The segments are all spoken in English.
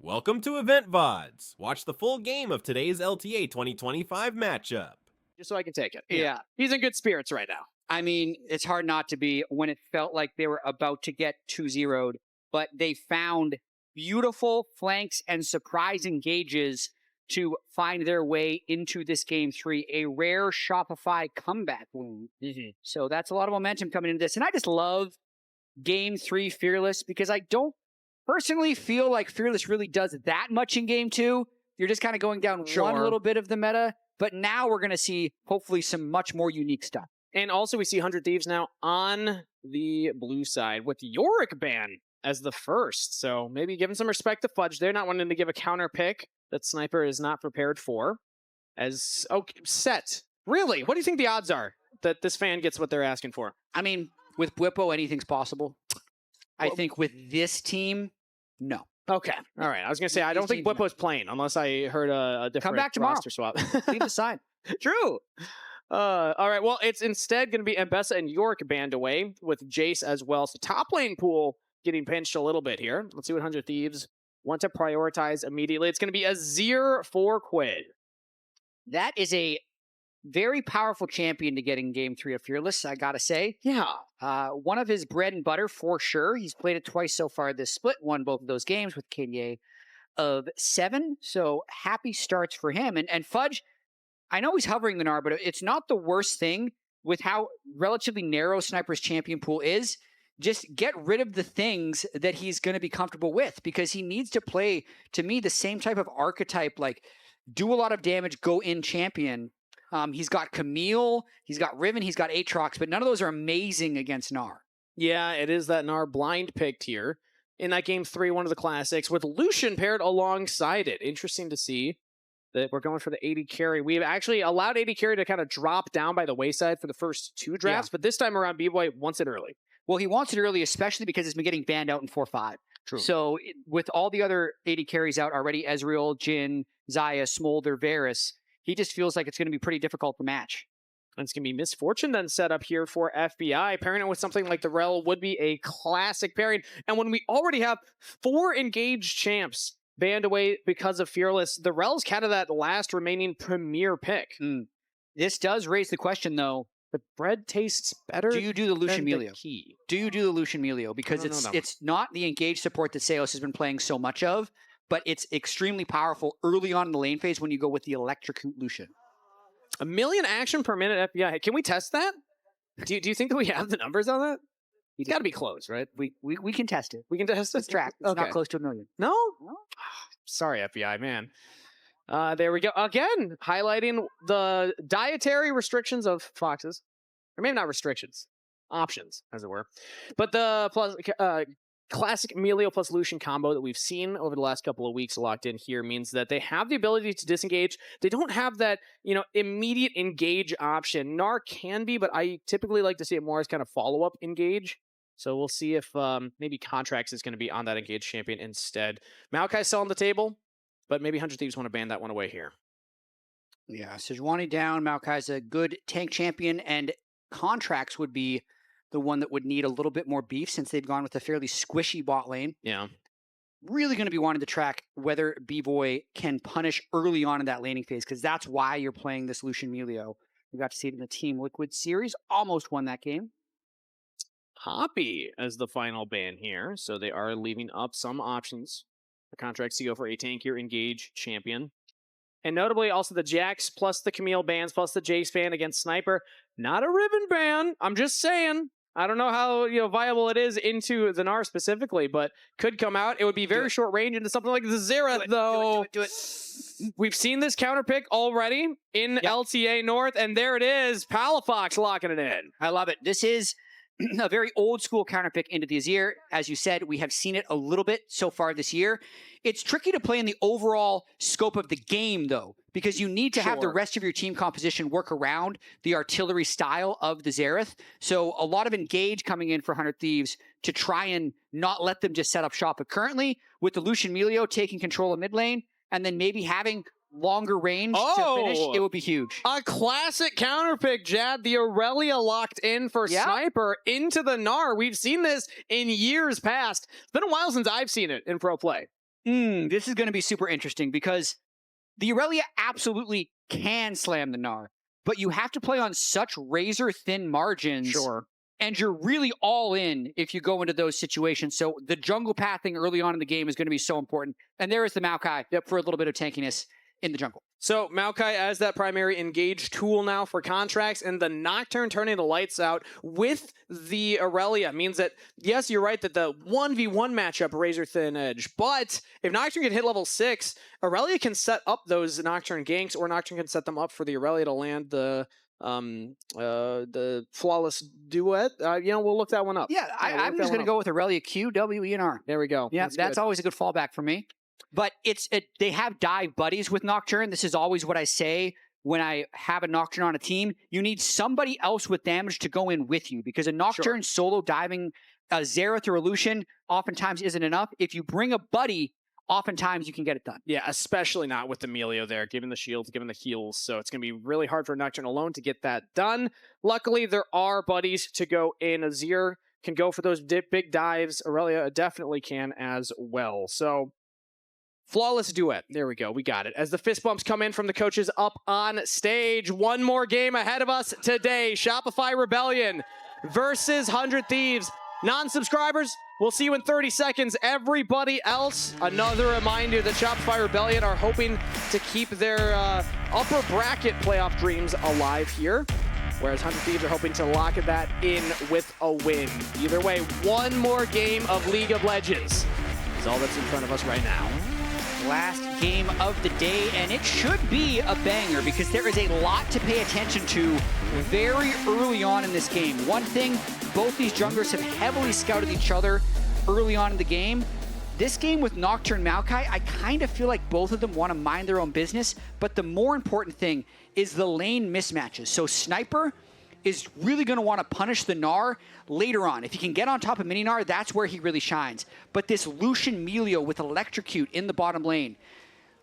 Welcome to Loleventvods. Watch the full game of today's LTA 2025 matchup. Just so I can take it. Yeah. He's in good spirits right now. I mean, it's hard not to be when it felt like they were about to get 2-0'd, but they found beautiful flanks and surprise engages to find their way into this game 3, a rare Shopify comeback win. So that's a lot of momentum coming into this. And I just love game 3 Fearless because I don't personally feel like Fearless really does that much in game 2. You're just kind of going down one little bit of the meta, but now we're going to see hopefully some much more unique stuff. And also we see 100 Thieves now on the blue side with Yorick ban as the first. So maybe giving some respect to Fudge. They're not wanting to give a counter pick that Sniper is not prepared for. As, okay, set. Really? What do you think the odds are that this fan gets what they're asking for? I mean, with Bwipo, anything's possible. I think with this team, no. Okay. All right. I was going to say, I don't think Bwipo's playing unless I heard a different Come back tomorrow. roster swap. Leave the side. True. All right. Well, it's instead going to be Mbessa and Yorick banned away with Jace as well. So top lane pool getting pinched a little bit here. Let's see what 100 Thieves want to prioritize immediately. It's going to be Azir for Quid. That is a very powerful champion to get in game 3 of Fearless, I gotta say. Yeah. One of his bread and butter for sure. He's played it twice so far this split, won both of those games with KDA of 7. So happy starts for him. And Fudge, I know he's hovering the NAR, but it's not the worst thing with how relatively narrow Sniper's champion pool is. Just get rid of the things that he's going to be comfortable with because he needs to play, to me, the same type of archetype, like do a lot of damage, go in champion. He's got Camille, he's got Riven, he's got Aatrox, but none of those are amazing against Gnar. Yeah, it is that Gnar blind picked here in that game 3, one of the classics, with Lucian paired alongside it. Interesting to see that we're going for the 80 carry. We've actually allowed 80 carry to kind of drop down by the wayside for the first 2 drafts, but this time around, B-Boy wants it early. Well, he wants it early, especially because it's been getting banned out in 4-5. True. So with all the other 80 carries out already, Ezreal, Jhin, Xayah, Smolder, Varus, he just feels like it's going to be pretty difficult to match. And it's going to be Misfortune then set up here for FBI. Pairing it with something like the Rel would be a classic pairing. And when we already have 4 engaged champs banned away because of Fearless, the Rel's kind of that last remaining premier pick. This does raise the question, though. The bread tastes better. Do you do the Lucian Melio? Key. Do you do the Lucian Melio? Because it's not the engaged support that Seos has been playing so much of, but it's extremely powerful early on in the lane phase when you go with the Electrocute Lucian. 1 million action per minute FBI. Can we test that? Do you think that we have the numbers on that? It's got to be close, right? We can test it. We can test it? It's tracked. It's not close to 1 million. No? Sorry, FBI, man. There we go. Again, highlighting the dietary restrictions of foxes. Or maybe not restrictions. Options, as it were. But the classic Melio plus Lucian combo that we've seen over the last couple of weeks locked in here means that they have the ability to disengage. They don't have that, immediate engage option. Gnar can be, but I typically like to see it more as kind of follow-up engage. So we'll see if maybe Contracts is going to be on that engaged champion instead. Maokai's still on the table, but maybe 100 Thieves want to ban that one away here. Yeah, Sejuani down. Maokai's a good tank champion, and Contracts would be the one that would need a little bit more beef since they've gone with a fairly squishy bot lane. Yeah. Really going to be wanting to track whether B-Boy can punish early on in that laning phase, because that's why you're playing this Lucian Melio. We got to see it in the Team Liquid series. Almost won that game. Hoppy as the final ban here. So they are leaving up some options for Contracts to go for a tankier engage champion. And notably also the Jax plus the Camille bans plus the Jace ban against Sniper. Not a Riven ban. I'm just saying. I don't know how viable it is into the Gnar specifically, but could come out. It would be very short range into something like the Xerath, though. Do it. We've seen this counter pick already in LTA North, and there it is. Palafox locking it in. I love it. This is a very old school counter pick into the Azir. As you said, we have seen it a little bit so far this year. It's tricky to play in the overall scope of the game, though, because you need to have the rest of your team composition work around the artillery style of the Xerath. So a lot of engage coming in for 100 Thieves to try and not let them just set up shop. But currently, with the Lucian Melio taking control of mid lane, and then maybe having longer range to finish, it would be huge. A classic counter pick, Jad. The Aurelia locked in for Sniper into the Gnar. We've seen this in years past. It's been a while since I've seen it in pro play. This is going to be super interesting because the Aurelia absolutely can slam the Gnar, but you have to play on such razor-thin margins. Sure. And you're really all in if you go into those situations. So the jungle pathing early on in the game is going to be so important. And there is the Maokai for a little bit of tankiness in the jungle. So Maokai as that primary engage tool now for contracts, and the Nocturne turning the lights out with the Aurelia means that, yes, you're right that the 1v1 matchup razor thin edge, but if Nocturne can hit level 6, Aurelia can set up those Nocturne ganks, or Nocturne can set them up for the Aurelia to land the flawless duet. We'll look that one up. Yeah, I'm just going to go with Aurelia Q, W, E, and R. There we go. Yeah, that's always a good fallback for me. But they have dive buddies with Nocturne. This is always what I say when I have a Nocturne on a team. You need somebody else with damage to go in with you, because a Nocturne solo diving a Xerath or a Lucian oftentimes isn't enough. If you bring a buddy, oftentimes you can get it done. Yeah, especially not with the Melio there, giving the shields, giving the heals. So it's going to be really hard for Nocturne alone to get that done. Luckily, there are buddies to go in. Azir can go for those big dives. Aurelia definitely can as well. So flawless duet. There we go. We got it. As the fist bumps come in from the coaches up on stage, one more game ahead of us today. Shopify Rebellion versus 100 Thieves. Non-subscribers, we'll see you in 30 seconds. Everybody else, another reminder that Shopify Rebellion are hoping to keep their upper bracket playoff dreams alive here, whereas 100 Thieves are hoping to lock that in with a win. Either way, one more game of League of Legends is all that's in front of us right now. Last game of the day, and it should be a banger because there is a lot to pay attention to very early on in this game. One thing, both these junglers have heavily scouted each other early on in the game. This game with Nocturne Maokai, I kind of feel like both of them want to mind their own business, but the more important thing is the lane mismatches. So Sniper is really going to want to punish the Gnar later on. If he can get on top of Mini Gnar, that's where he really shines. But this Lucian Melio with Electrocute in the bottom lane,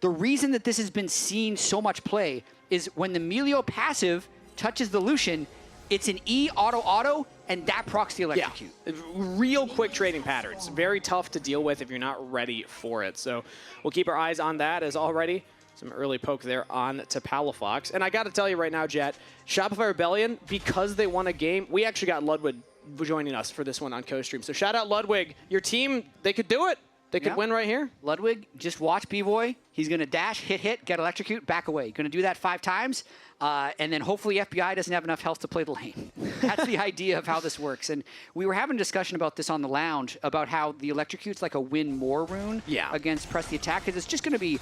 the reason that this has been seen so much play is when the Melio passive touches the Lucian, it's an E auto, and that procs the Electrocute. Yeah, real quick trading patterns. Very tough to deal with if you're not ready for it. So we'll keep our eyes on that, as already some early poke there on to Palafox. And I got to tell you right now, Jet, Shopify Rebellion, because they won a game, we actually got Ludwig joining us for this one on co-stream. So shout out Ludwig. Your team, they could do it. They could win right here. Ludwig, just watch B-Boy. He's going to dash, hit, get Electrocute, back away. Going to do that 5 times. And then hopefully FBI doesn't have enough health to play the lane. That's the idea of how this works. And we were having a discussion about this on the lounge, about how the Electrocute's like a win more rune against press the attack, because it's just going to be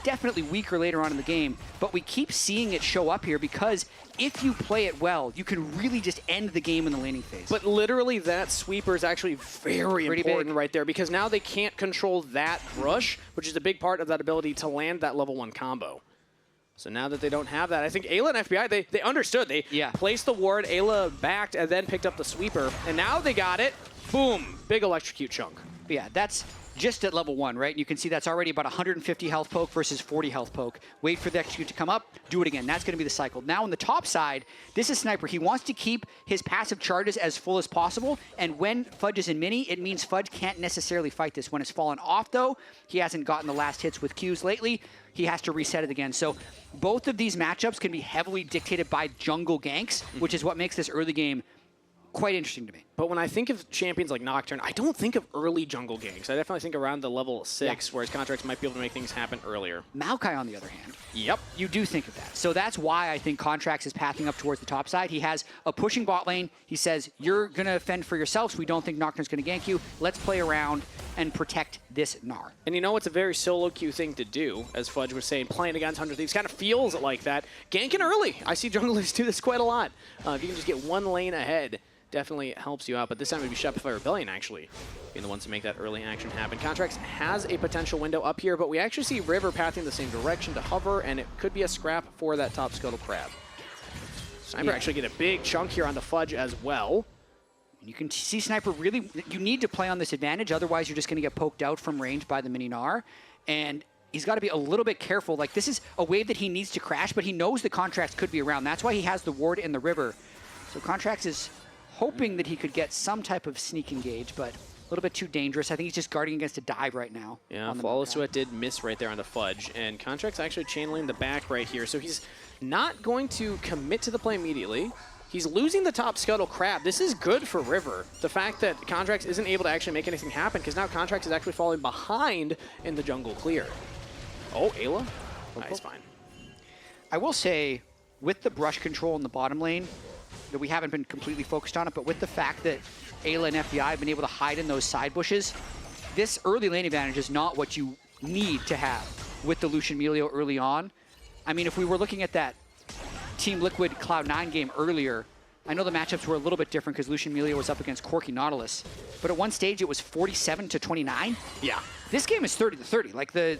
definitely weaker later on in the game, but we keep seeing it show up here because if you play it well, you can really just end the game in the laning phase. But literally that sweeper is actually very important right there, because now they can't control that rush, which is a big part of that ability to land that level 1 combo. So now that they don't have that, I think Ayla and FBI, they understood. They placed the ward, Ayla backed, and then picked up the sweeper, and now they got it. Boom, big Electrocute chunk. Yeah, that's just at level 1, right? You can see that's already about 150 health poke versus 40 health poke. Wait for the execute to come up, do it again. That's going to be the cycle. Now on the top side, this is Sniper. He wants to keep his passive charges as full as possible, and when Fudge is in mini, it means Fudge can't necessarily fight this. When it's fallen off, though, he hasn't gotten the last hits with Qs lately. He has to reset it again. So both of these matchups can be heavily dictated by jungle ganks, which is what makes this early game quite interesting to me. But when I think of champions like Nocturne, I don't think of early jungle ganks. I definitely think around the level 6, whereas Contracts might be able to make things happen earlier. Maokai, on the other hand, yep, you do think of that. So that's why I think Contracts is pathing up towards the top side. He has a pushing bot lane. He says, you're going to fend for yourself, so we don't think Nocturne's going to gank you. Let's play around and protect this Gnar. And you know, it's a very solo queue thing to do, as Fudge was saying, playing against 100 Thieves kind of feels like that. Ganking early. I see junglers do this quite a lot. If you can just get one lane ahead, definitely helps you out, but this time it would be Shopify Rebellion actually being the ones to make that early action happen. Contracts has a potential window up here, but we actually see River pathing the same direction to hover, and it could be a scrap for that top Scuttle Crab. Sniper actually get a big chunk here on the Fudge as well. You can see Sniper really, you need to play on this advantage, otherwise you're just going to get poked out from range by the Mini Gnar, and he's got to be a little bit careful. Like, this is a wave that he needs to crash, but he knows the Contracts could be around. That's why he has the ward in the river. So Contracts is hoping that he could get some type of sneak engage, but little bit too dangerous. I think he's just guarding against a dive right now. Yeah, Flawless Sweat did miss right there on the Fudge, and Contract's actually channeling the back right here, so he's not going to commit to the play immediately. He's losing the top Scuttle Crab. This is good for River. The fact that Contracts isn't able to actually make anything happen, because now Contracts is actually falling behind in the jungle clear. Oh, Ayla? Nice, fine. I will say, with the brush control in the bottom lane, that we haven't been completely focused on it, but with the fact that Ayla and FBI have been able to hide in those side bushes, this early lane advantage is not what you need to have with the Lucian Melio early on. I mean, if we were looking at that Team Liquid Cloud9 game earlier, I know the matchups were a little bit different because Lucian Melio was up against Corki Nautilus, but at one stage it was 47-29. Yeah. This game is 30-30. Like the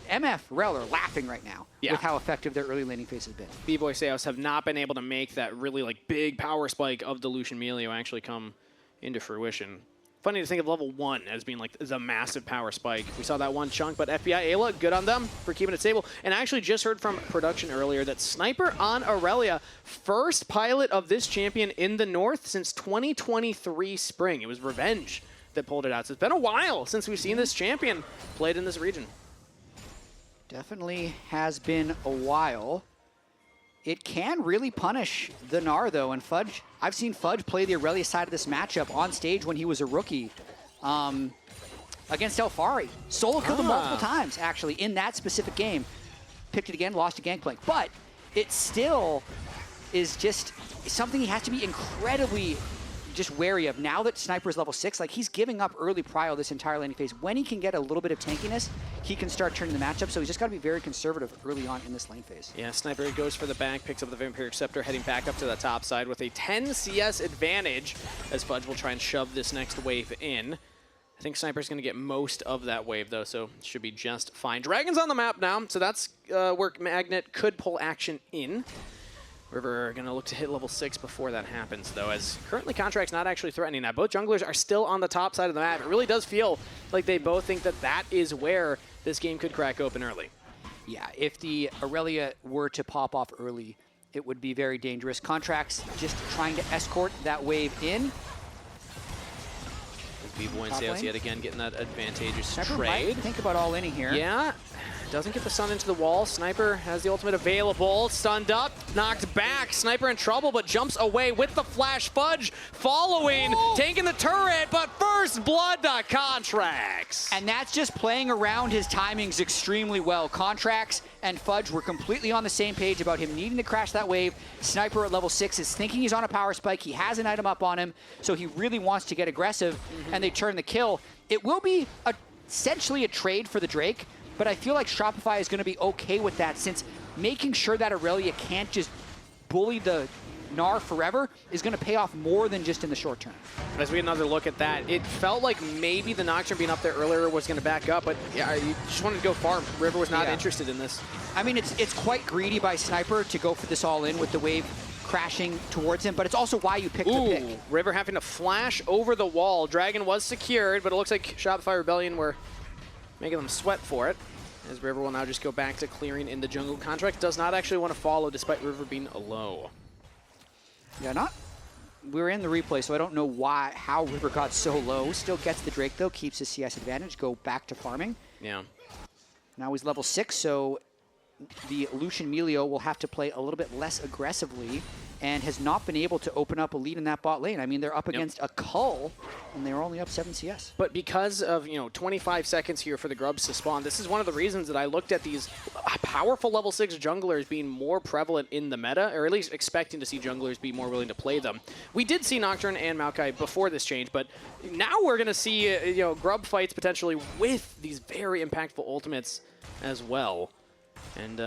MF Rel are laughing right now Yeah. with how effective their early laning phase has been. B-Boy Seos have not been able to make that really like big power spike of the Lucian Melio actually come into fruition. Funny to think of level 1 as being like the massive power spike. We saw that one chunk, but FBI Ayla, good on them for keeping it stable. And I actually just heard from production earlier that Sniper on Aurelia, first pilot of this champion in the North since 2023 spring. It was Revenge that pulled it out. So it's been a while since we've seen this champion played in this region. Definitely has been a while. It can really punish the Gnar, though, and Fudge. I've seen Fudge play the Aurelia side of this matchup on stage when he was a rookie against Elfari. Solo killed him multiple times, actually, in that specific game. Picked it again, lost to Gangplank. But it still is just something he has to be incredibly just wary of. Now that Sniper's level 6, like he's giving up early prio this entire laning phase. When he can get a little bit of tankiness, he can start turning the matchup. So he's just got to be very conservative early on in this lane phase. Yeah, Sniper goes for the back, picks up the Vampiric Scepter, heading back up to the top side with a 10 CS advantage as Fudge will try and shove this next wave in. I think Sniper's going to get most of that wave, though, so it should be just fine. Dragon's on the map now, so that's where Magnet could pull action in. River going to look to hit level 6 before that happens, though, as currently Contract's not actually threatening that. Both junglers are still on the top side of the map. It really does feel like they both think that that is where this game could crack open early. Yeah, if the Aurelia were to pop off early, it would be very dangerous. Contracts just trying to escort that wave in. B-Boy and Sales yet again getting that advantageous Sniper trade. might think about all inning here. Yeah, doesn't get the stun into the wall. Sniper has the ultimate available. Stunned up, knocked back. Sniper in trouble, but jumps away with the flash. Fudge following, taking the turret, but first blood to Contracts. And that's just playing around his timings extremely well. Contracts and Fudge were completely on the same page about him needing to crash that wave. Sniper at level 6 is thinking he's on a power spike. He has an item up on him, so he really wants to get aggressive, and they turn the kill. It will be essentially a trade for the Drake, but I feel like Shopify is going to be okay with that, since making sure that Aurelia can't just bully the Gnar forever is going to pay off more than just in the short term. As we get another look at that, it felt like maybe the Nocturne being up there earlier was going to back up, but yeah, you just wanted to go farm. River was not interested in this. I mean, it's quite greedy by Sniper to go for this all in with the wave crashing towards him, but it's also why you picked the pick. River having to flash over the wall. Dragon was secured, but it looks like Shopify Rebellion were making them sweat for it. As River will now just go back to clearing in the jungle. Contract does not actually want to follow despite River being low. Yeah, we're in the replay, so I don't know how River got so low. Still gets the Drake, though, keeps his CS advantage, go back to farming. Yeah. Now he's level 6, so the Lucian Melio will have to play a little bit less aggressively and has not been able to open up a lead in that bot lane. I mean, they're up against a Cull, and they're only up 7 CS. But because of, 25 seconds here for the Grubs to spawn, this is one of the reasons that I looked at these powerful level 6 junglers being more prevalent in the meta, or at least expecting to see junglers be more willing to play them. We did see Nocturne and Maokai before this change, but now we're going to see, Grub fights potentially with these very impactful ultimates as well. And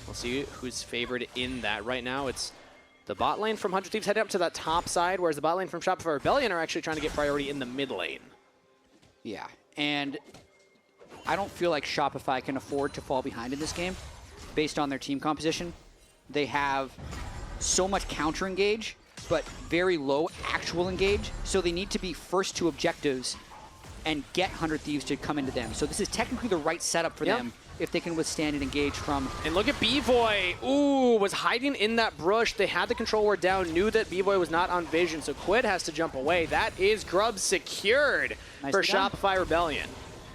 we'll see who's favored in that. Right now, it's the bot lane from 100 Thieves heading up to that top side, whereas the bot lane from Shopify Rebellion are actually trying to get priority in the mid lane. Yeah, and I don't feel like Shopify can afford to fall behind in this game based on their team composition. They have so much counter engage, but very low actual engage, so they need to be first to objectives and get 100 Thieves to come into them. So this is technically the right setup for them if they can withstand and engage from... And look at B-Boy. Ooh, was hiding in that brush. They had the control ward down, knew that B-Boy was not on vision, so Quid has to jump away. That is Grub secured. for Shopify Rebellion.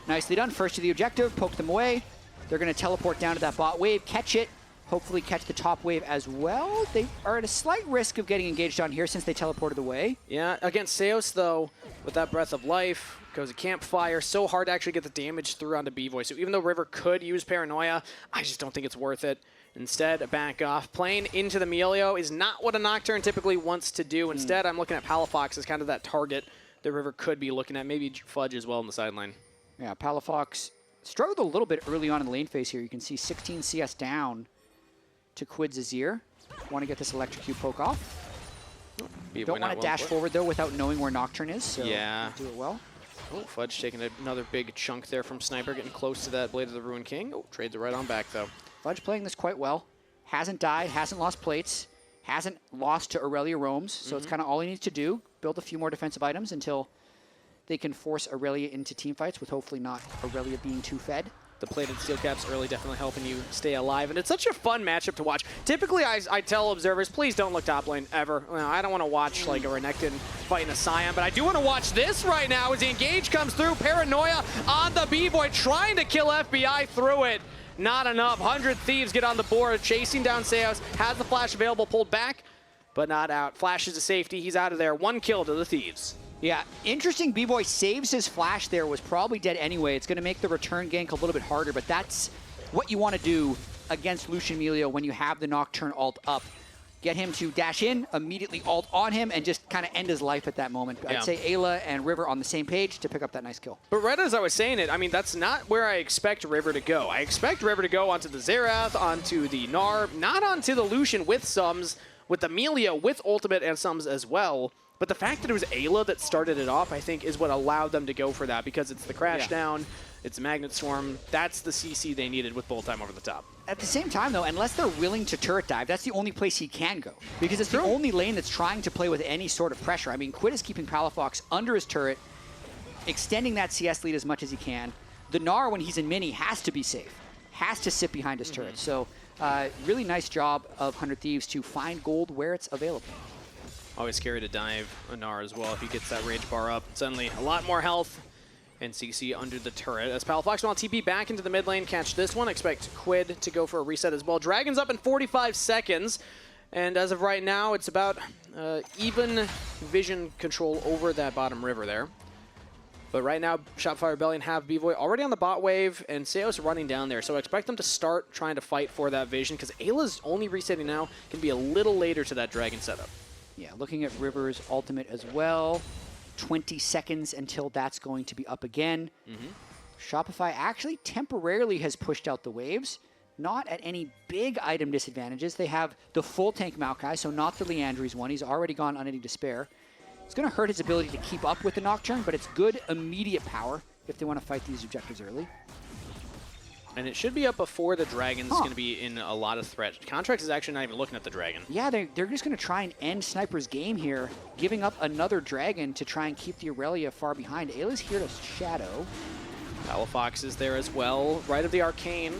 Nicely done. First to the objective, poke them away. They're going to teleport down to that bot wave, catch it, hopefully catch the top wave as well. They are at a slight risk of getting engaged on here since they teleported away. Yeah, against Seos, though, with that Breath of Life, goes a campfire. So hard to actually get the damage through onto B-Boy. So even though River could use Paranoia, I just don't think it's worth it. Instead, back off. Playing into the Melio is not what a Nocturne typically wants to do. Instead, I'm looking at Palafox as kind of that target that River could be looking at. Maybe Fudge as well on the sideline. Yeah, Palafox struggled a little bit early on in the lane phase here. You can see 16 CS down to Quid's Azir. Want to get this electrocute poke off. Don't want to dash forward, though, without knowing where Nocturne is, so yeah. Do it well. Oh, Fudge taking another big chunk there from Sniper, getting close to that Blade of the Ruined King. Oh, trades it right on back, though. Fudge playing this quite well. Hasn't died, hasn't lost plates, hasn't lost to Aurelia Roams, so it's kind of all he needs to do. Build a few more defensive items until they can force Aurelia into teamfights, with hopefully not Aurelia being too fed. The plated steel caps early definitely helping you stay alive, and it's such a fun matchup to watch. Typically, I tell observers, please don't look top lane ever. Well, I don't want to watch like a Renekton fighting a Scion, but I do want to watch this right now as the engage comes through. Paranoia on the B-Boy, trying to kill FBI through it. Not enough. 100 Thieves get on the board, chasing down Seos. Has the flash available, pulled back, but not out. Flashes to safety. He's out of there. 1 kill to the Thieves. Yeah, interesting. B-Boy saves his flash there, was probably dead anyway. It's going to make the return gank a little bit harder, but that's what you want to do against Lucian Melio when you have the Nocturne ult up. Get him to dash in, immediately ult on him, and just kind of end his life at that moment. Yeah. I'd say Ayla and River on the same page to pick up that nice kill. But right as I was saying it, I mean, that's not where I expect River to go. I expect River to go onto the Xerath, onto the Gnar, not onto the Lucian with Sums, with the Melio with Ultimate and Sums as well. But the fact that it was Ayla that started it off, I think, is what allowed them to go for that, because it's the Crash Down, it's Magnet Swarm. That's the CC they needed with Bolt Time over the top. At the same time, though, unless they're willing to turret dive, that's the only place he can go, because it's the only lane that's trying to play with any sort of pressure. I mean, Quid is keeping Palafox under his turret, extending that CS lead as much as he can. The Gnar, when he's in mini, has to be safe, has to sit behind his turret. So really nice job of 100 Thieves to find gold where it's available. Always scary to dive a Gnar as well if he gets that rage bar up. Suddenly, a lot more health. And CC under the turret. As Palafox will TP back into the mid lane, catch this one. Expect Quid to go for a reset as well. Dragon's up in 45 seconds. And as of right now, it's about even vision control over that bottom river there. But right now, Shopify Rebellion have B-Boy already on the bot wave, and Seos running down there. So I expect them to start trying to fight for that vision, because Ayla's only resetting now can be a little later to that Dragon setup. Yeah, looking at River's ultimate as well. 20 seconds until that's going to be up again. Shopify actually temporarily has pushed out the waves. Not at any big item disadvantages. They have the full tank Maokai, so not the Leandry's one. He's already gone Unending Despair. It's going to hurt his ability to keep up with the Nocturne, but it's good immediate power if they want to fight these objectives early. And it should be up before the Dragon's going to be in a lot of threat. Contracts is actually not even looking at the Dragon. Yeah, they're just going to try and end Sniper's game here, giving up another Dragon to try and keep the Aurelia far behind. Ayla's here to shadow. Palafox is there as well. Right of the Arcane.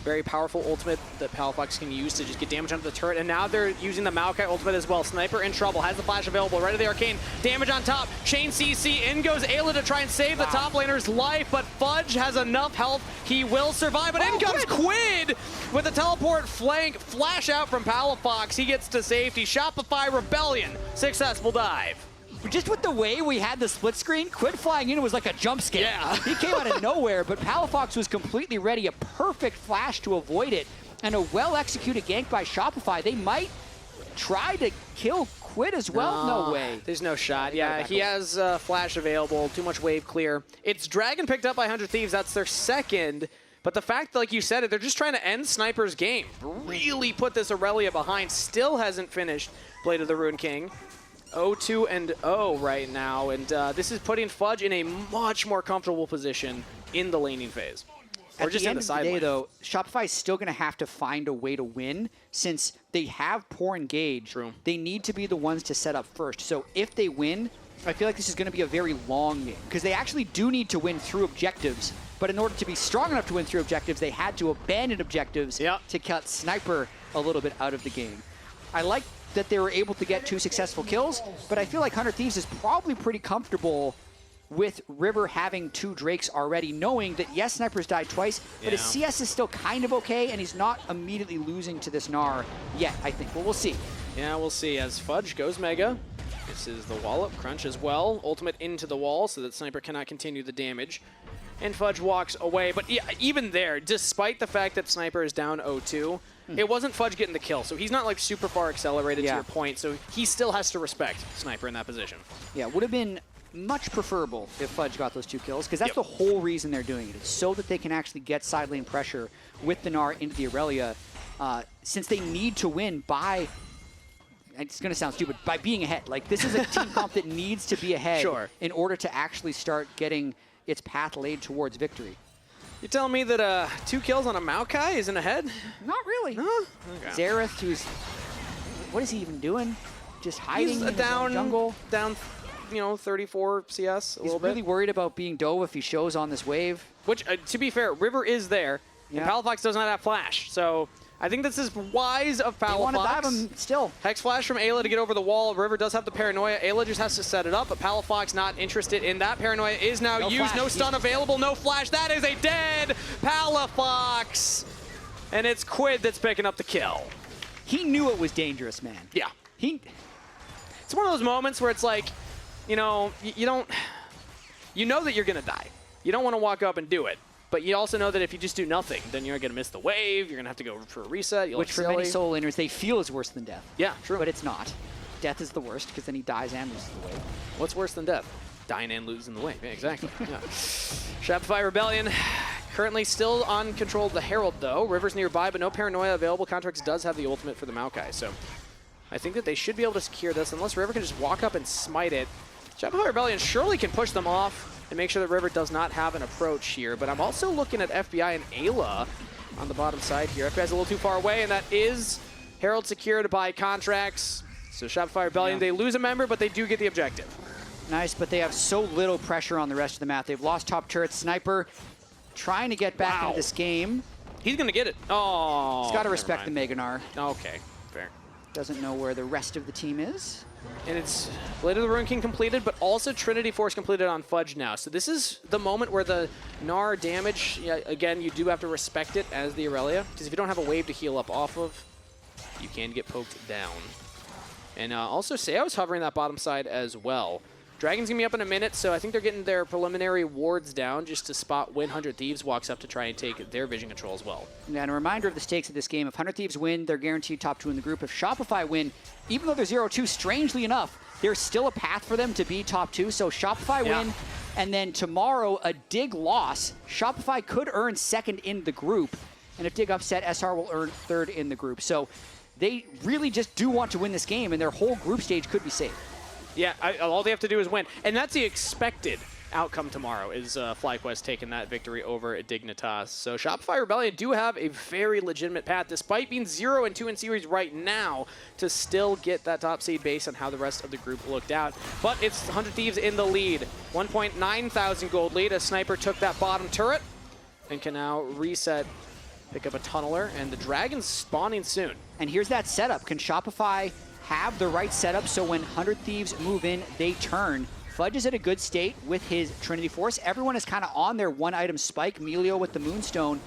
Very powerful ultimate that Palafox can use to just get damage onto the turret. And now they're using the Maokai ultimate as well. Sniper in trouble. Has the flash available. Right of the Arcane. Damage on top. Chain CC. In goes Ayla to try and save the top laner's life. But Fudge has enough health. He will survive. But in comes Quid with a teleport flank. Flash out from Palafox. He gets to safety. Shopify Rebellion. Successful dive. Just with the way we had the split screen, Quid flying in was like a jump scare. Yeah. He came out of nowhere, but Palafox was completely ready. A perfect flash to avoid it, and a well-executed gank by Shopify. They might try to kill Quid as well. No way. There's no shot. Yeah, he has flash available. Too much wave clear. It's Dragon picked up by 100 Thieves. That's their second. But the fact, like you said, they're just trying to end Sniper's game. Really put this Aurelia behind. Still hasn't finished Blade of the Ruined King. 0-2-0 right now, and this is putting Fudge in a much more comfortable position in the laning phase. Or just in the side lane. Though, Shopify is still going to have to find a way to win since they have poor engage. True. They need to be the ones to set up first. So if they win, I feel like this is going to be a very long game because they actually do need to win through objectives. But in order to be strong enough to win through objectives, they had to abandon objectives to cut Sniper a little bit out of the game. I like that they were able to get 2 successful kills, but I feel like 100 Thieves is probably pretty comfortable with River having 2 Drakes already, knowing that, yes, Sniper's died twice, but his CS is still kind of okay, and he's not immediately losing to this Gnar yet, I think. Well, we'll see. Yeah, we'll see as Fudge goes Mega. This is the wallop, Crunch as well. Ultimate into the wall so that Sniper cannot continue the damage. And Fudge walks away, but yeah, even there, despite the fact that Sniper is down 0-2, it wasn't Fudge getting the kill, so he's not like super far accelerated to your point, so he still has to respect Sniper in that position. Yeah, would have been much preferable if Fudge got those 2 kills, because that's the whole reason they're doing it. It's so that they can actually get side lane pressure with the Gnar into the Aurelia, since they need to win by, it's going to sound stupid, by being ahead. Like, this is a team comp that needs to be ahead in order to actually start getting its path laid towards victory. You're telling me that 2 kills on a Maokai isn't ahead? Not really. No? Okay. Xerath, who's, what is he even doing? Just hiding He's in the jungle. Down, 34 CS a little bit. He's really worried about being dove if he shows on this wave. Which, to be fair, River is there, and Palafox does not have flash, so I think this is wise of Palafox. They want to dive him still. Hex flash from Ayla to get over the wall. River does have the paranoia. Ayla just has to set it up, but Palafox not interested in that. Paranoia is now used. Flash. No stun available, no flash. That is a dead Palafox. And it's Quid that's picking up the kill. He knew it was dangerous, man. Yeah. It's one of those moments where it's like, you know that you're going to die. You don't want to walk up and do it. But you also know that if you just do nothing, then you're going to miss the wave, you're going to have to go for a reset. Which for many solo laners, they feel is worse than death. Yeah, true. But it's not. Death is the worst, because then he dies and loses the wave. What's worse than death? Dying and losing the wave. Yeah, exactly. Yeah. Shopify Rebellion currently still on control of the Herald, though. River's nearby, but no paranoia available. Contracts does have the ultimate for the Maokai, so I think that they should be able to secure this, unless River can just walk up and smite it. Shopify Rebellion surely can push them off and make sure that River does not have an approach here. But I'm also looking at FBI and Ayla on the bottom side here. FBI's a little too far away, and that is Herald secured by Contracts. So Shopify Rebellion, they lose a member, but they do get the objective. Nice, but they have so little pressure on the rest of the map. They've lost top turret. Sniper trying to get back into this game. He's going to get it. Oh, he's got to respect the Mega Gnar. Okay, fair. Doesn't know where the rest of the team is. And it's Blade of the Ruin King completed, but also Trinity Force completed on Fudge now. So this is the moment where the Gnar damage, again, you do have to respect it as the Aurelia, because if you don't have a wave to heal up off of, you can get poked down. And also Seo's hovering that bottom side as well. Dragon's going to be up in a minute, so I think they're getting their preliminary wards down just to spot when 100 Thieves walks up to try and take their vision control as well. Yeah, and a reminder of the stakes of this game. If 100 Thieves win, they're guaranteed top 2 in the group. If Shopify win, even though they're 0-2, strangely enough, there's still a path for them to be top 2. So Shopify win, and then tomorrow, a Dig loss. Shopify could earn second in the group, and if Dig upset, SR will earn third in the group. So they really just do want to win this game, and their whole group stage could be safe. Yeah, all they have to do is win. And that's the expected outcome tomorrow, is FlyQuest taking that victory over Dignitas. So Shopify Rebellion do have a very legitimate path, despite being 0-2 in series right now, to still get that top seed based on how the rest of the group looked out. But it's 100 Thieves in the lead. 1.9 thousand gold lead as Sniper took that bottom turret and can now reset, pick up a tunneler, and the Dragon's spawning soon. And here's that setup. Can Shopify have the right setup so when 100 Thieves move in, they turn? Fudge is at a good state with his Trinity Force. Everyone is kind of on their one-item spike, Melio with the Moonstone,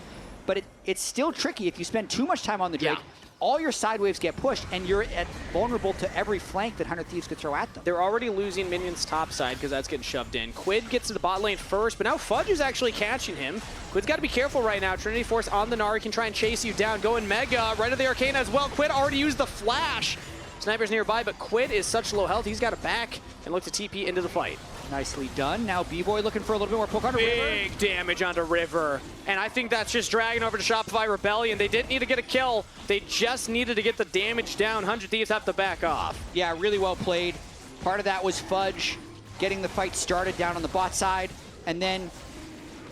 but it's still tricky. If you spend too much time on the Drake, all your side waves get pushed, and you're vulnerable to every flank that 100 Thieves could throw at them. They're already losing minions top side because that's getting shoved in. Quid gets to the bot lane first, but now Fudge is actually catching him. Quid's got to be careful right now. Trinity Force on the Gnar can try and chase you down. Going Mega, right to the Arcane as well. Quid already used the flash. Sniper's nearby, but Quid is such low health, he's got to back and look to TP into the fight. Nicely done. Now B-Boy looking for a little bit more poke onto River. Big damage onto River. And I think that's just dragging over to Shopify Rebellion. They didn't need to get a kill. They just needed to get the damage down. 100 Thieves have to back off. Yeah, really well played. Part of that was Fudge getting the fight started down on the bot side. And then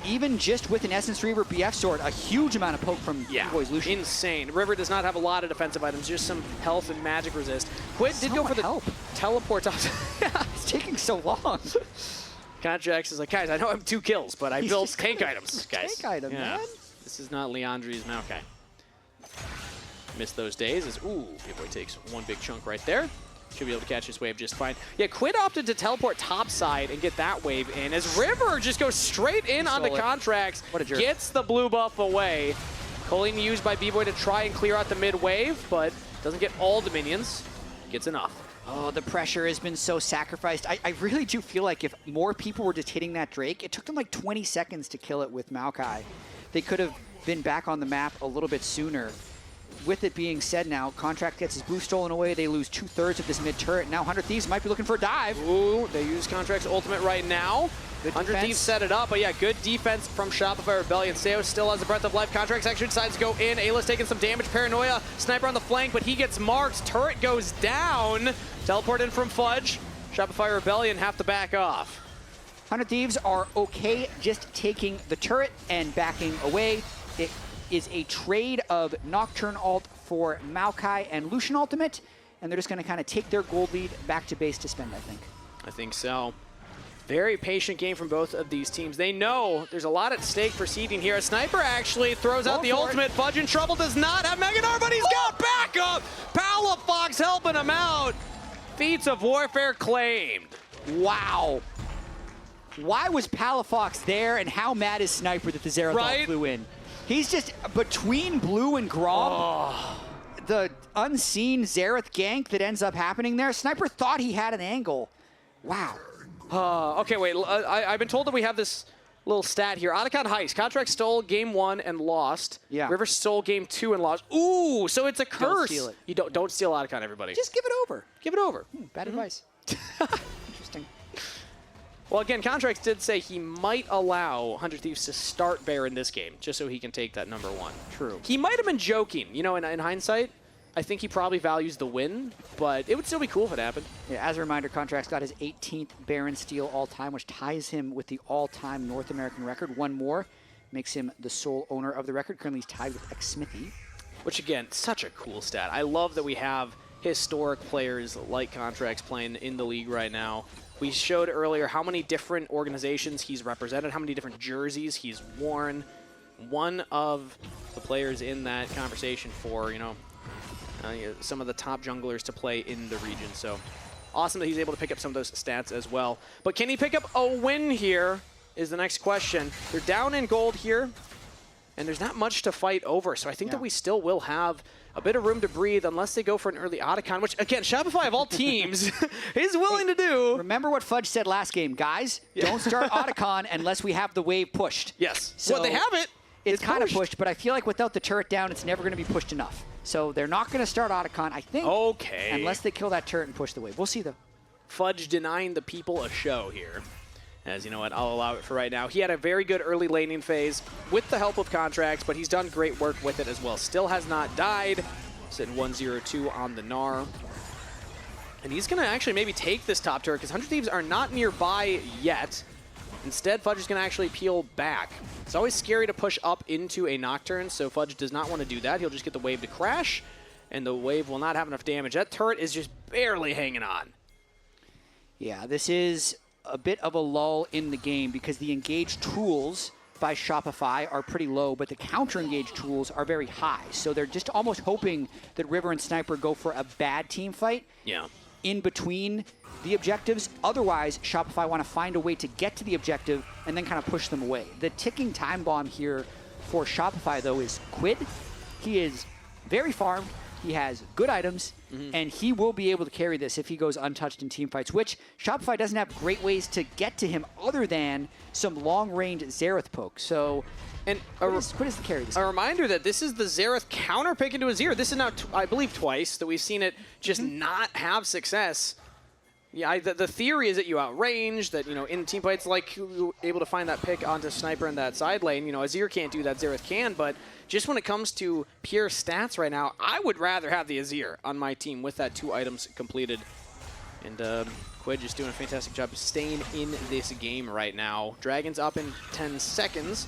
even just with an Essence Reaver BF sword, a huge amount of poke from B-Boy's Lucian. Insane. River does not have a lot of defensive items, just some health and magic resist. Quid did go for the teleport. It's taking so long. Contracts is like, guys, I know I have 2 kills, but I built tank items, guys. Tank item, man. This is not Leandri's Maokai. Missed those days as, ooh, B-Boy takes one big chunk right there. should be able to catch this wave just fine. Yeah, Quid opted to teleport topside and get that wave in, as River just goes straight in onto Contracts, What a jerk. gets the blue buff away. Colleen used by B-Boy to try and clear out the mid wave, but doesn't get all the minions, gets enough. Oh, the pressure has been so sacrificed. I really do feel like if more people were just hitting that Drake, it took them like 20 seconds to kill it with Maokai. They could have been back on the map a little bit sooner. With it being said now, Contract gets his blue stolen away. They lose 2/3 of this mid turret. Now 100 Thieves might be looking for a dive. Ooh, they use Contract's ultimate right now. Good 100 defense. Thieves set it up, but yeah, good defense from Shopify Rebellion. Seo still has a breath of life. Contracts actually decides to go in. Ayla's taking some damage. Paranoia, sniper on the flank, but he gets marked. Turret goes down. Teleport in from Fudge. Shopify Rebellion have to back off. 100 Thieves are okay just taking the turret and backing away. It is a trade of Nocturne ult for Maokai and Lucian ultimate, and they're just going to kind of take their gold lead back to base to spend, I think. I think so. Very patient game from both of these teams. They know there's a lot at stake for seeding here. A sniper actually throws out the ultimate. Fudge in trouble, does not have Meganar, but he's got backup. Palafox helping him out. Feats of Warfare claimed. Wow. Why was Palafox there, and how mad is Sniper that the Zerathal flew in? He's just between Blue and Grom. The unseen Xerath gank that ends up happening there. Sniper thought he had an angle. Wow. Okay, wait. I've been told that we have this little stat here. Otacon Heist. Contract stole game 1 and lost. Yeah. River stole game 2 and lost. Ooh, so it's a curse. Don't steal it. You don't steal Otacon, everybody. Just give it over. give it over. Bad advice. Interesting. Well, again, Contracts did say he might allow 100 Thieves to start Bear in this game, just so he can take that number 1. True. He might have been joking. You know, in hindsight, I think he probably values the win, but it would still be cool if it happened. Yeah, as a reminder, Contracts got his 18th Baron steal all-time, which ties him with the all-time North American record. One more makes him the sole owner of the record. Currently, he's tied with X-Smithy. Which, again, such a cool stat. I love that we have historic players like Contracts playing in the league right now. We showed earlier how many different organizations he's represented, how many different jerseys he's worn. One of the players in that conversation for, some of the top junglers to play in the region. So awesome that he's able to pick up some of those stats as well. But can he pick up a win here is the next question. They're down in gold here, and there's not much to fight over. So I think that we still will have a bit of room to breathe unless they go for an early Otacon, which, again, Shopify of all teams is willing to do. Remember what Fudge said last game, guys? Don't start Otacon unless we have the wave pushed. Yes. So well, they have it. It's kind of pushed, but I feel like without the turret down, it's never going to be pushed enough. So they're not going to start Otacon, I think, unless they kill that turret and push the wave. We'll see, though. Fudge denying the people a show here. As you know what, I'll allow it for right now. He had a very good early laning phase with the help of Contracts, but he's done great work with it as well. Still has not died. Sitting 1-0-2 on the Gnar. And he's going to actually maybe take this top turret because 100 Thieves are not nearby yet. Instead, Fudge is going to actually peel back. It's always scary to push up into a Nocturne, so Fudge does not want to do that. He'll just get the wave to crash, and the wave will not have enough damage. That turret is just barely hanging on. Yeah, this is a bit of a lull in the game because the engaged tools by Shopify are pretty low, but the counter-engaged tools are very high. So they're just almost hoping that River and Sniper go for a bad team fight in between the objectives. Otherwise, Shopify want to find a way to get to the objective and then kind of push them away. The ticking time bomb here for Shopify, though, is Quid. He is very farmed. He has good items, and he will be able to carry this if he goes untouched in teamfights, which Shopify doesn't have great ways to get to him other than some long-range Xerath poke. So, Quid is the carry this game. A reminder that this is the Xerath counter pick into a Azir. This is now, I believe, twice that we've seen it just not have success. Yeah, the theory is that you outrange, that, in team fights, like, you're able to find that pick onto Sniper in that side lane. Azir can't do that, Xerath can, but just when it comes to pure stats right now, I would rather have the Azir on my team with that 2 items completed. And Quid just doing a fantastic job staying in this game right now. Dragon's up in 10 seconds.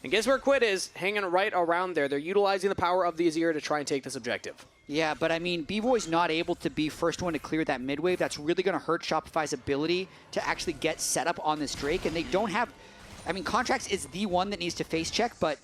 And guess where Quid is? Hanging right around there. They're utilizing the power of the Azir to try and take this objective. Yeah, but I mean, B-Boy's not able to be first one to clear that mid wave. That's really going to hurt Shopify's ability to actually get set up on this Drake. And they don't have... I mean, Contracts is the one that needs to face check, but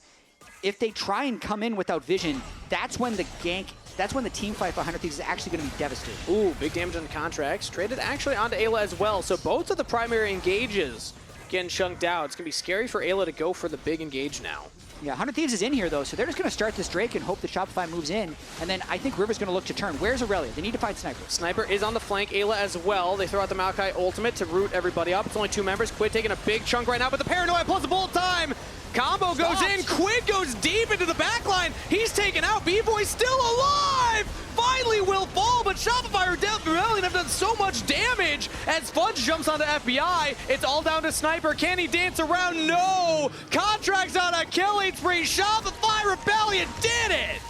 if they try and come in without vision, that's when the gank that's when the team fight for 100 Thieves is actually going to be devastating. Ooh, big damage on the contracts. Traded actually onto Ayla as well. So both of the primary engages getting chunked out. It's going to be scary for Ayla to go for the big engage now. Yeah, 100 Thieves is in here, though, so they're just going to start this Drake and hope that Shopify moves in. And then I think River's going to look to turn. Where's Aurelia? They need to find Sniper. Sniper is on the flank. Ayla as well. They throw out the Maokai ultimate to root everybody up. It's only 2 members. Quid taking a big chunk right now, but the Paranoia plus the bullet time. Combo goes in. Quid goes deep into the backline. He's taken out. B-Boy's still alive. Finally will fall, but Shopify or Rebellion have done so much damage as Fudge jumps onto FBI. It's all down to Sniper. Can he dance around? No. Contracts on a killing spree. Shopify Rebellion did it.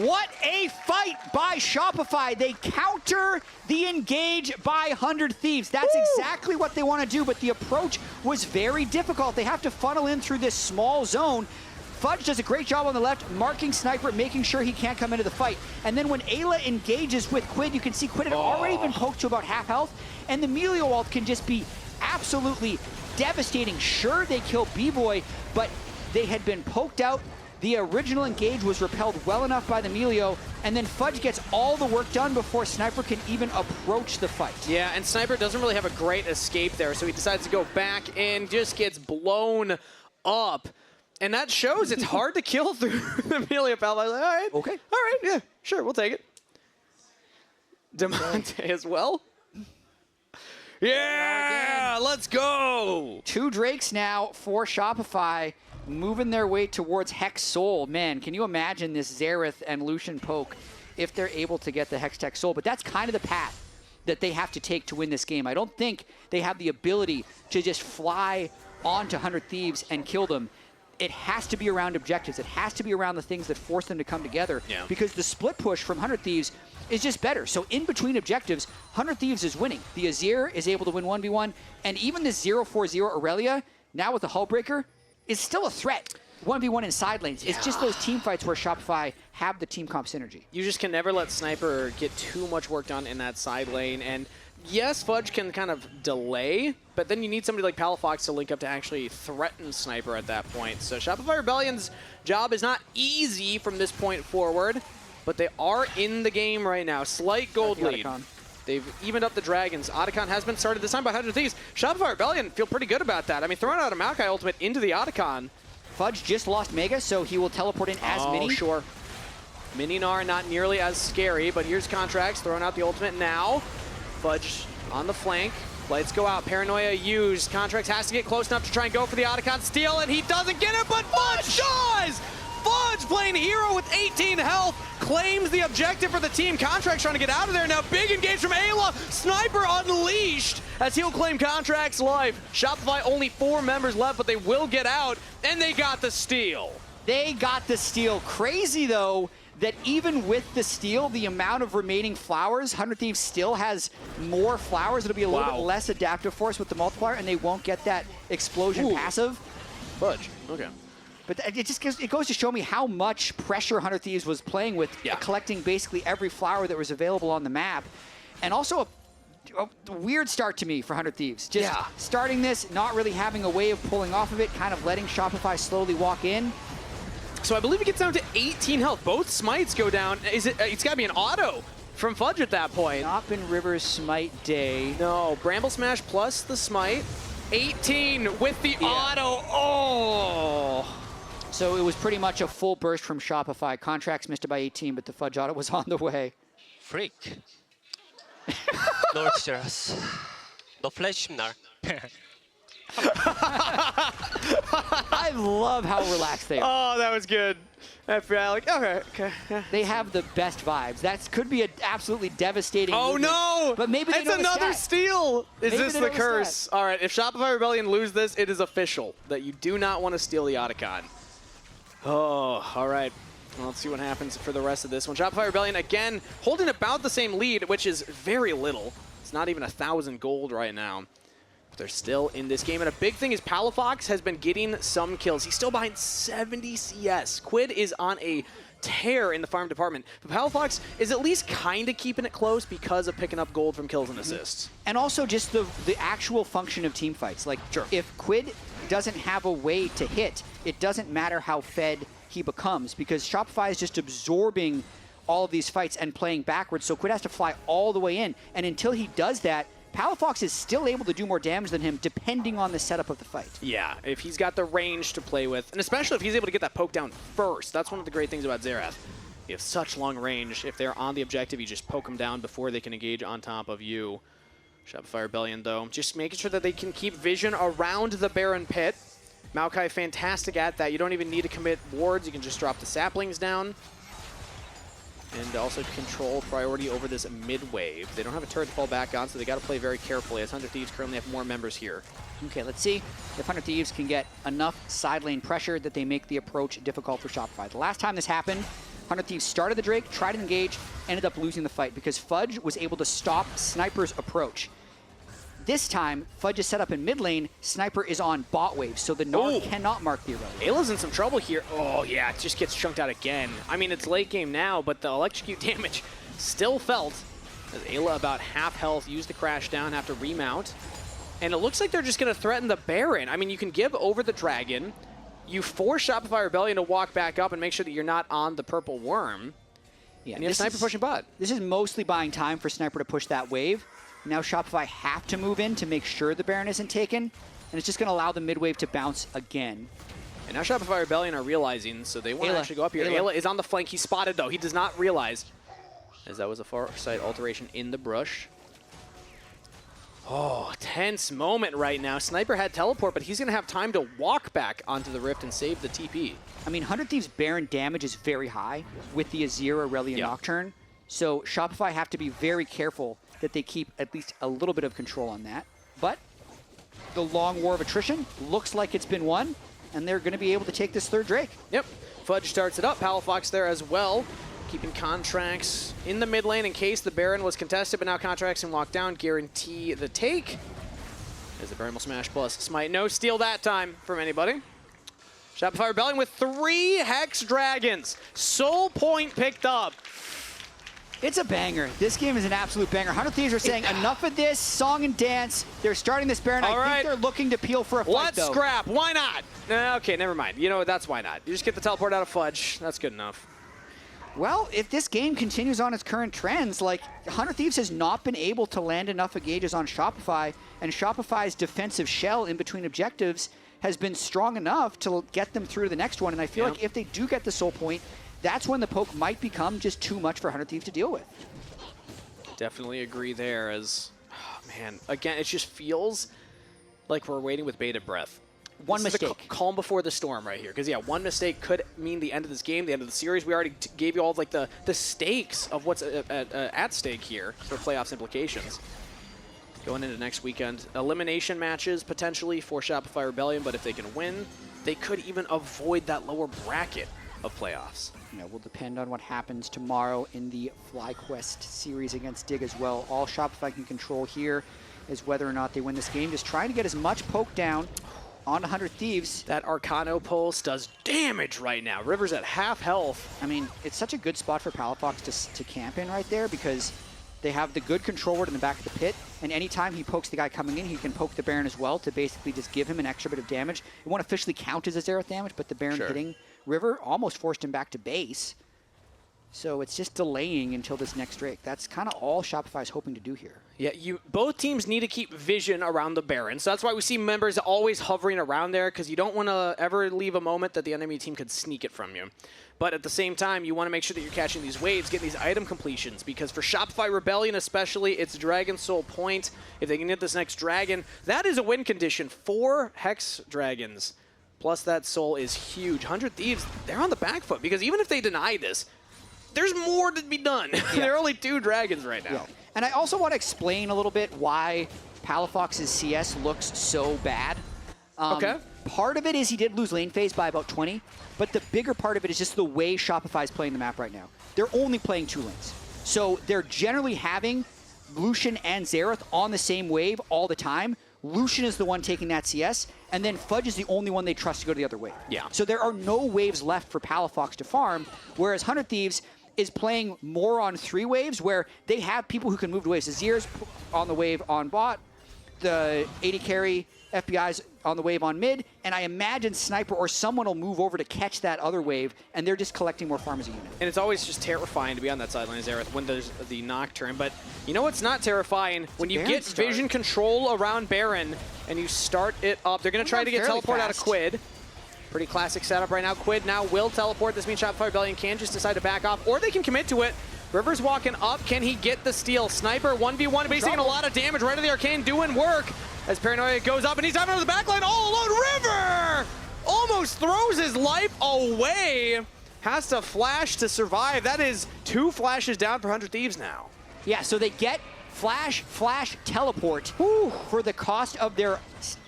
What a fight by Shopify. They counter the engage by 100 Thieves. That's exactly what they want to do, but the approach was very difficult. They have to funnel in through this small zone. Fudge does a great job on the left, marking Sniper, making sure he can't come into the fight. And then when Ayla engages with Quid, you can see Quid had already been poked to about half health, and the Melio ult can just be absolutely devastating. Sure, they kill B-Boy, but they had been poked out. The original engage was repelled well enough by the Melio, and then Fudge gets all the work done before Sniper can even approach the fight. Yeah, and Sniper doesn't really have a great escape there, so he decides to go back and just gets blown up. And that shows it's hard to kill through the Melio pal. Like, all right, okay, all right, yeah, sure, we'll take it. Demonte as well. Yeah, let's go. 2 Drakes now for Shopify, moving their way towards Hex Soul. Man, can you imagine this Xerath and Lucian poke if they're able to get the Hextech Soul? But that's kind of the path that they have to take to win this game. I don't think they have the ability to just fly onto 100 Thieves and kill them. It has to be around objectives. It has to be around the things that force them to come together. Yeah. Because the split push from 100 Thieves is just better. So in between objectives, 100 Thieves is winning. The Azir is able to win 1v1, and even this 0-4-0 Aurelia, now with the Hullbreaker, is still a threat. 1v1 in side lanes. It's just those team fights where Shopify have the team comp synergy. You just can never let Sniper get too much work done in that side lane, and yes, Fudge can kind of delay, but then you need somebody like Palafox to link up to actually threaten Sniper at that point. So Shopify Rebellion's job is not easy from this point forward, but they are in the game right now. Slight gold lead. They've evened up the Dragons. Otacon has been started this time by 100 Thieves. Shopify Rebellion feel pretty good about that. I mean, throwing out a Maokai ultimate into the Otacon. Fudge just lost Mega, so he will teleport in as Mini. Sure. Mini Gnar not nearly as scary, but here's Contracts throwing out the ultimate now. Fudge on the flank. Lights go out. Paranoia used. Contracts has to get close enough to try and go for the Otacon steal, and he doesn't get it, but Fudge does! Fudge playing hero with 18 health, claims the objective for the team. Contracts trying to get out of there now. Big engage from Ayla. Sniper unleashed as he'll claim Contracts' life. Shopify only 4 members left, but they will get out, and they got the steal. They got the steal. Crazy, though, that even with the steal, the amount of remaining flowers, 100 Thieves still has more flowers. It'll be a little bit less adaptive force with the multiplier, and they won't get that explosion passive. Fudge. Okay. But it just goes to show me how much pressure 100 Thieves was playing with, collecting basically every flower that was available on the map. And also a weird start to me for 100 Thieves. Just starting this, not really having a way of pulling off of it, kind of letting Shopify slowly walk in. So I believe it gets down to 18 health. Both smites go down. It's got to be an auto from Fudge at that point. Not been River's smite day. No, Bramble Smash plus the smite. 18 with the auto. Oh! So it was pretty much a full burst from Shopify. Contracts missed it by 18, but the Fudge auto was on the way. Freak. Nordsters. No flashnar. I love how relaxed they are. Oh, that was good. FBI, like, okay. They have the best vibes. That could be an absolutely devastating movement, no! But maybe they it's know the another stat. steal. Is Maybe this they the know the curse? stat. All right, if Shopify Rebellion lose this, it is official that you do not want to steal the Otacon. Oh, all right. Well, let's see what happens for the rest of this one. Shopify Rebellion, again, holding about the same lead, which is very little. It's not even 1,000 gold right now. But they're still in this game. And a big thing is Palafox has been getting some kills. He's still behind 70 CS. Quid is on a tear in the farm department. But Palafox is at least kind of keeping it close because of picking up gold from kills and assists. And also just the actual function of team fights. Like, if Quid doesn't have a way to hit, it doesn't matter how fed he becomes, because Shopify is just absorbing all of these fights and playing backwards, so Quid has to fly all the way in. And until he does that, Palafox is still able to do more damage than him, depending on the setup of the fight. Yeah, if he's got the range to play with, and especially if he's able to get that poke down first. That's one of the great things about Xerath. You have such long range. If they're on the objective, you just poke them down before they can engage on top of you. Shopify Rebellion, though, just making sure that they can keep vision around the Baron Pit. Maokai, fantastic at that. You don't even need to commit wards. You can just drop the saplings down. And also control priority over this mid-wave. They don't have a turret to fall back on, so they got to play very carefully, as 100 Thieves currently have more members here. Okay, let's see if 100 Thieves can get enough side lane pressure that they make the approach difficult for Shopify. The last time this happened, 100 Thieves started the Drake, tried to engage, ended up losing the fight because Fudge was able to stop Sniper's approach. This time, Fudge is set up in mid lane, Sniper is on bot wave, so the Gnar cannot mark the irrelevant. Ayla's in some trouble here. Oh, yeah, it just gets chunked out again. I mean, it's late game now, but the electrocute damage still felt. As Ayla about half health, used the crash down, have to remount. And it looks like they're just going to threaten the Baron. I mean, you can give over the Dragon. You force Shopify Rebellion to walk back up and make sure that you're not on the purple worm. Yeah, and you have Sniper pushing bot. This is mostly buying time for Sniper to push that wave. Now Shopify have to move in to make sure the Baron isn't taken, and it's just going to allow the mid wave to bounce again. And now Shopify Rebellion are realizing, so they want to actually go up here. Ayla is on the flank. He's spotted, though. He does not realize, as that was a far side alteration in the brush. Oh, tense moment right now. Sniper had teleport, but he's going to have time to walk back onto the Rift and save the TP. I mean, 100 Thieves' Baron damage is very high with the Azir, Aurelia, Nocturne, so Shopify have to be very careful that they keep at least a little bit of control on that. But the long war of attrition looks like it's been won, and they're going to be able to take this third Drake. Yep. Fudge starts it up. Palafox there as well, keeping contracts in the mid lane in case the Baron was contested, but now contracts and walk down guarantee the take. As the Baron will smash plus smite. No steal that time from anybody. Shopify Rebellion with 3 Hex Dragons. Soul Point picked up. It's a banger. This game is an absolute banger. 100 Thieves are saying, enough of this song and dance. They're starting this Baron. I think they're looking to peel for a fight, Let's scrap. Why not? Okay, never mind. You know what? That's why not. You just get the teleport out of Fudge. That's good enough. Well, if this game continues on its current trends, like 100 Thieves has not been able to land enough engages on Shopify, and Shopify's defensive shell in between objectives has been strong enough to get them through to the next one. And I feel like if they do get the soul point, that's when the poke might become just too much for 100 Thieves to deal with. Definitely agree there as, oh man, again, it just feels like we're waiting with bated breath. One mistake. Calm before the storm right here. Because, yeah, one mistake could mean the end of this game, the end of the series. We already gave you all, like, the stakes of what's at stake here for playoffs implications. Going into next weekend, elimination matches potentially for Shopify Rebellion, but if they can win, they could even avoid that lower bracket of playoffs. You know, will depend on what happens tomorrow in the FlyQuest series against Dig as well. All Shopify can control here is whether or not they win this game. Just trying to get as much poke down on 100 Thieves. That Arcano pulse does damage right now. River's at half health. I mean, it's such a good spot for Palafox to camp in right there because they have the good control ward in the back of the pit, and anytime he pokes the guy coming in, he can poke the Baron as well to basically just give him an extra bit of damage. It won't officially count as a Xerath damage, but the Baron hitting River almost forced him back to base. So it's just delaying until this next Drake. That's kind of all Shopify is hoping to do here. Yeah, both teams need to keep vision around the Baron. So that's why we see members always hovering around there, because you don't want to ever leave a moment that the enemy team could sneak it from you. But at the same time, you want to make sure that you're catching these waves, getting these item completions, because for Shopify Rebellion especially, it's Dragon Soul Point. If they can get this next Dragon, that is a win condition. 4 Hex Dragons, plus that Soul is huge. 100 Thieves, they're on the back foot, because even if they deny this, there's more to be done. There are only 2 dragons right now. Yeah. And I also want to explain a little bit why Palafox's CS looks so bad. Okay. Part of it is he did lose lane phase by about 20, but the bigger part of it is just the way Shopify is playing the map right now. They're only playing 2 lanes. So they're generally having Lucian and Xerath on the same wave all the time. Lucian is the one taking that CS, and then Fudge is the only one they trust to go to the other wave. Yeah. So there are no waves left for Palafox to farm, whereas 100 Thieves is playing more on 3 waves where they have people who can move to waves. Azir's on the wave on bot. the 80 carry FBI's on the wave on mid, and I imagine Sniper or someone will move over to catch that other wave, and they're just collecting more farm as a unit. And it's always just terrifying to be on that sideline, Zareth, when there's the Nocturne. But you know what's not terrifying? When you get vision control around Baron and you start it up. They're going to try to get teleport out of Quid. Pretty classic setup right now. Quid now will teleport. This means Shopify Rebellion can just decide to back off, or they can commit to it. River's walking up. Can he get the steal? Sniper 1v1, but he's taking a lot of damage right to the Arcane, doing work. As Paranoia goes up, and he's diving over the backline all alone. River almost throws his life away. Has to flash to survive. That is 2 flashes down for 100 Thieves now. Yeah, so they get flash, teleport for the cost of their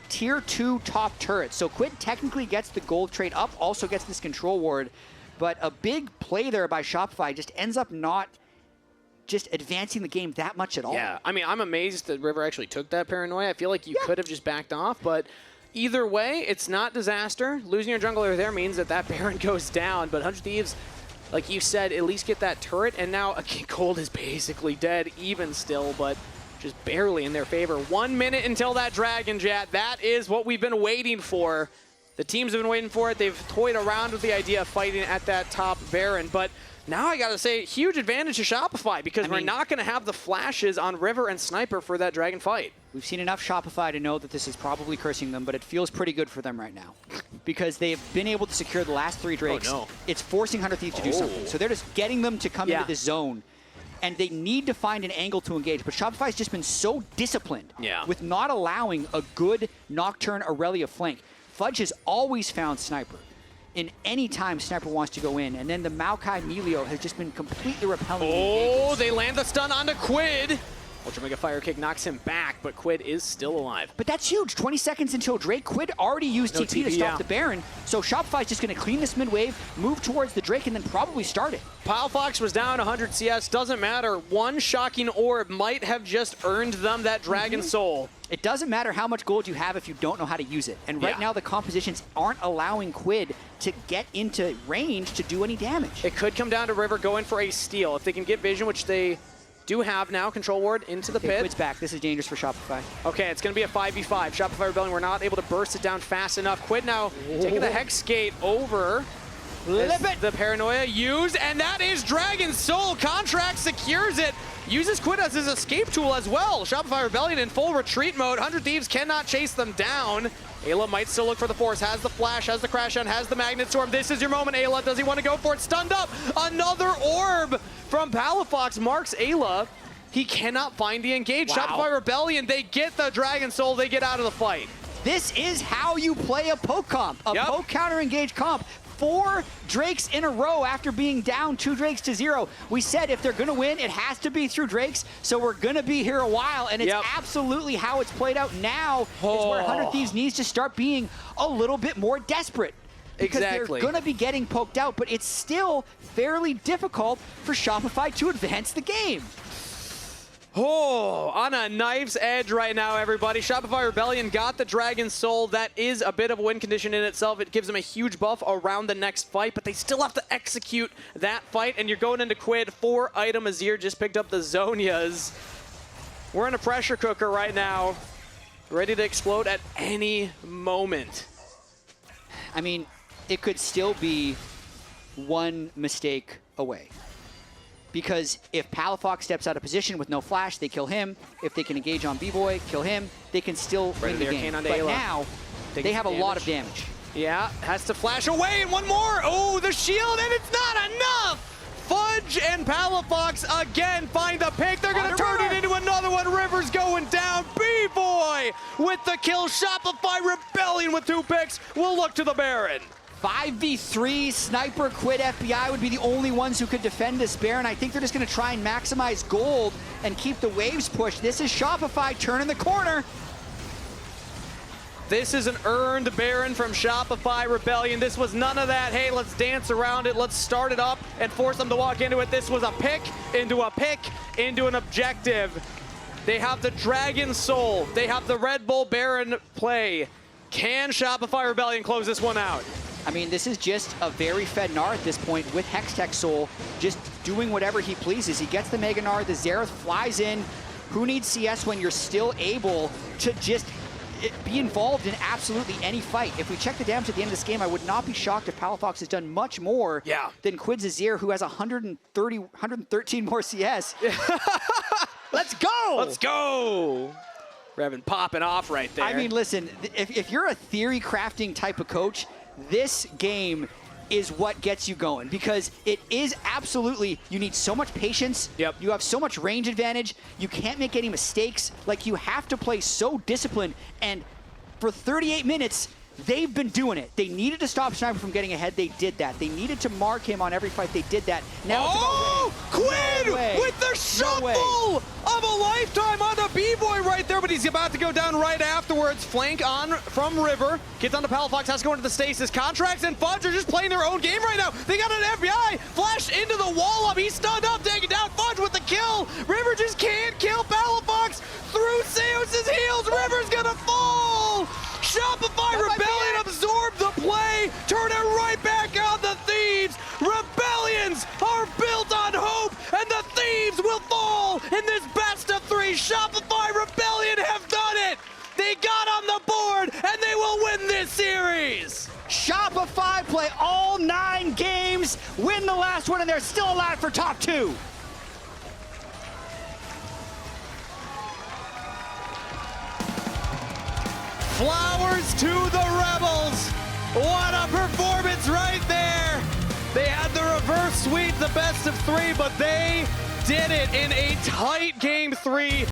tier 2 top turret. So Quid technically gets the gold trade up, also gets this control ward. But a big play there by Shopify just ends up not just advancing the game that much at all. Yeah, I mean, I'm amazed that River actually took that Paranoia. I feel like you could have just backed off, but either way, it's not disaster. Losing your jungler there means that Baron goes down, but 100 Thieves, like you said, at least get that turret, and now Cold is basically dead, even still, but just barely in their favor. 1 minute until that Dragon Jet. That is what we've been waiting for. The teams have been waiting for it. They've toyed around with the idea of fighting at that top Baron, but now I gotta say, huge advantage to Shopify because we're not gonna have the flashes on River and Sniper for that Dragon fight. We've seen enough Shopify to know that this is probably cursing them, but it feels pretty good for them right now because they've been able to secure the last 3 Drakes. Oh, no. It's forcing 100 Thieves to do something. So they're just getting them to come into this zone, and they need to find an angle to engage. But Shopify's just been so disciplined with not allowing a good Nocturne Aurelia flank. Fudge has always found Sniper in any time Sniper wants to go in, and then the Maokai Melio has just been completely repelling. Oh, they land the stun onto Quid. Ultra Mega Fire Kick knocks him back, but Quid is still alive. But that's huge. 20 seconds until Drake. Quid already used TP to stop the Baron, so Shopify's just going to clean this mid wave, move towards the Drake, and then probably start it. Pilefox was down 100 CS. Doesn't matter. One shocking orb might have just earned them that Dragon Soul. It doesn't matter how much gold you have if you don't know how to use it. And right now, the compositions aren't allowing Quid to get into range to do any damage. It could come down to River going for a steal. If they can get vision, which they do have now, control ward into the pit. Quid's back. This is dangerous for Shopify. Okay, it's going to be a 5v5. Shopify Rebellion, we're not able to burst it down fast enough. Quid now taking the Hex Gate over. The Paranoia used, and that is Dragon Soul. Contract secures it. Uses Quid as his escape tool as well. Shopify Rebellion in full retreat mode. 100 Thieves cannot chase them down. Ayla might still look for the Force. Has the Flash, has the Crash on, has the Magnet Storm. This is your moment, Ayla. Does he want to go for it? Stunned up. Another orb from Palafox marks Ayla. He cannot find the engage. Shopify Rebellion, they get the Dragon Soul. They get out of the fight. This is how you play a poke comp, a poke counter engage comp. 4 Drakes in a row after being down 2 Drakes to 0. We said if they're going to win, it has to be through Drakes, so we're going to be here a while, and it's absolutely how it's played out now is where 100 Thieves needs to start being a little bit more desperate. Because they're going to be getting poked out, but it's still fairly difficult for Shopify to advance the game. Oh, on a knife's edge right now, everybody. Shopify Rebellion got the Dragon Soul. That is a bit of a win condition in itself. It gives them a huge buff around the next fight, but they still have to execute that fight, and you're going into Quid. 4 item Azir just picked up the Zonias. We're in a pressure cooker right now, ready to explode at any moment. I mean, it could still be one mistake away. Because if Palafox steps out of position with no flash, they kill him. If they can engage on B-Boy, kill him, they can still win the game. But now, they have a lot of damage. Yeah, has to flash away, and one more. Oh, the shield, and it's not enough! Fudge and Palafox again find the pick. They're going to turn it into another one. River's going down. B-Boy with the kill. Shopify Rebellion with 2 picks. We'll look to the Baron. 5v3, Sniper, Quid, FBI would be the only ones who could defend this Baron. I think they're just going to try and maximize gold and keep the waves pushed. This is Shopify turning the corner. This is an earned Baron from Shopify Rebellion. This was none of that, hey, let's dance around it, let's start it up and force them to walk into it. This was a pick into an objective. They have the Dragon Soul. They have the Red Bull Baron play. Can Shopify Rebellion close this one out? I mean, this is just a very fed Gnar at this point with Hextech Soul, just doing whatever he pleases. He gets the Mega Gnar, the Xerath flies in, who needs CS when you're still able to just be involved in absolutely any fight. If we check the damage at the end of this game, I would not be shocked if Palafox has done much more than Quids Azir, who has 113 more CS. Let's go! Let's go! Revan popping off right there. I mean, listen, if you're a theory crafting type of coach, this game is what gets you going, because it is absolutely, you need so much patience. Yep. You have so much range advantage. You can't make any mistakes. Like, you have to play so disciplined. And for 38 minutes, they've been doing it. They needed to stop Sniper from getting ahead. They did that. They needed to mark him on every fight. They did that. Now it's about Quinn way. with the shuffle of a lifetime on the B-boy right there, but he's about to go down right afterwards. Flank on from River. Gets on to Palafox, has to go into the stasis. Contracts and Fudge are just playing their own game right now. They got an FBI flash into the wall up. He's stunned up, taking down Fudge with the kill. River just can't kill Palafox through Seus's heels. River's gonna fall. Shopify Rebellion absorbed the play, turn it right back on the Thieves. Rebellions are built on hope, and the Thieves will fall in this best of 3. Shopify Rebellion have done it. They got on the board, and they will win this series. Shopify play all 9 games, win the last one, and they're still alive for top 2. Flowers to the Rebels. What a performance right there. They had the reverse sweep, the best of 3, but they did it in a tight game 3.